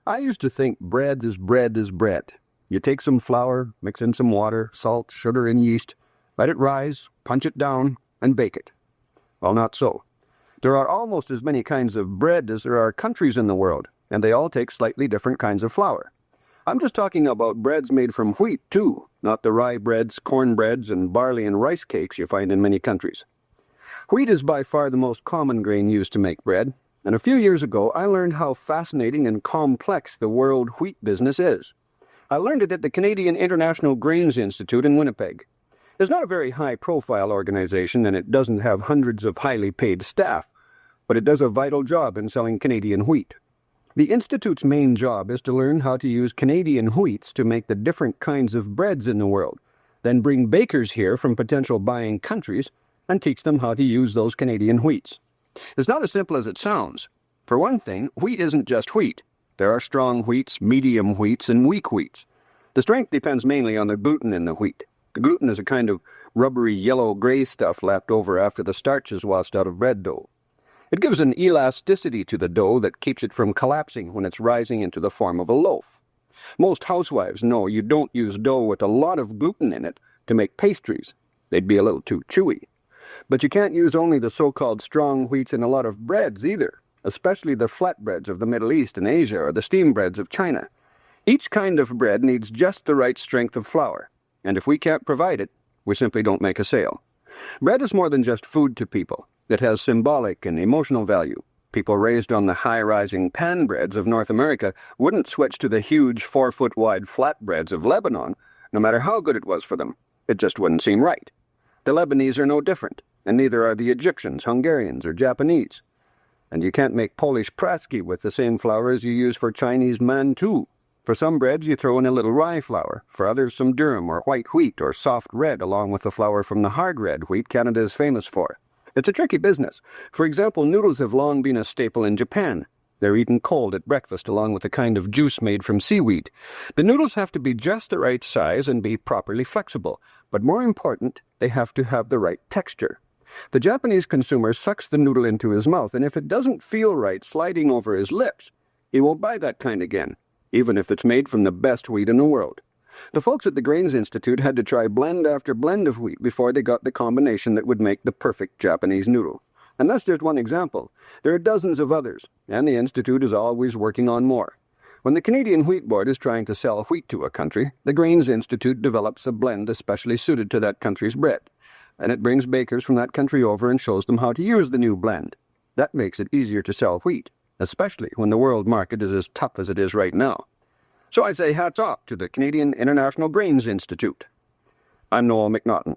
I used to think bread is bread is bread. You take some flour, mix in some water, salt, sugar, and yeast, let it rise, punch it down, and bake it. Well, not so. There are almost as many kinds of bread as there are countries in the world, and they all take slightly different kinds of flour. I'm just talking about breads made from wheat, too, not the rye breads, corn breads, and barley and rice cakes you find in many countries. Wheat is by far the most common grain used to make bread, and a few years ago I learned how fascinating and complex the world wheat business is. I learned it at the Canadian International Grains Institute in Winnipeg. It's not a very high-profile organization, and it doesn't have hundreds of highly paid staff, but it does a vital job in selling Canadian wheat. The Institute's main job is to learn how to use Canadian wheats to make the different kinds of breads in the world, then bring bakers here from potential buying countries and teach them how to use those Canadian wheats. It's not as simple as it sounds. For one thing, wheat isn't just wheat. There are strong wheats, medium wheats, and weak wheats. The strength depends mainly on the gluten in the wheat. The gluten is a kind of rubbery yellow-gray stuff left over after the starch is washed out of bread dough. It gives an elasticity to the dough that keeps it from collapsing when it's rising into the form of a loaf. Most housewives know you don't use dough with a lot of gluten in it to make pastries. They'd be a little too chewy. But you can't use only the so-called strong wheats in a lot of breads either, especially the flatbreads of the Middle East and Asia or the steam breads of China. Each kind of bread needs just the right strength of flour, and if we can't provide it, we simply don't make a sale. Bread is more than just food to people. It has symbolic and emotional value. People raised on the high-rising pan breads of North America wouldn't switch to the huge 4-foot-wide flatbreads of Lebanon, no matter how good it was for them. It just wouldn't seem right. The Lebanese are no different, and neither are the Egyptians, Hungarians, or Japanese. And you can't make Polish praski with the same flour as you use for Chinese mantou. For some breads you throw in a little rye flour, for others some durum or white wheat or soft red along with the flour from the hard red wheat Canada is famous for. It's a tricky business. For example, noodles have long been a staple in Japan. They're eaten cold at breakfast along with a kind of juice made from seaweed. The noodles have to be just the right size and be properly flexible, but more important, they have to have the right texture. The Japanese consumer sucks the noodle into his mouth, and if it doesn't feel right sliding over his lips, he won't buy that kind again, even if it's made from the best wheat in the world. The folks at the Grains Institute had to try blend after blend of wheat before they got the combination that would make the perfect Japanese noodle. And that's just one example. There are dozens of others, and the Institute is always working on more. When the Canadian Wheat Board is trying to sell wheat to a country, the Grains Institute develops a blend especially suited to that country's bread, and it brings bakers from that country over and shows them how to use the new blend. That makes it easier to sell wheat, especially when the world market is as tough as it is right now. So I say hats off to the Canadian International Grains Institute. I'm Noel McNaughton.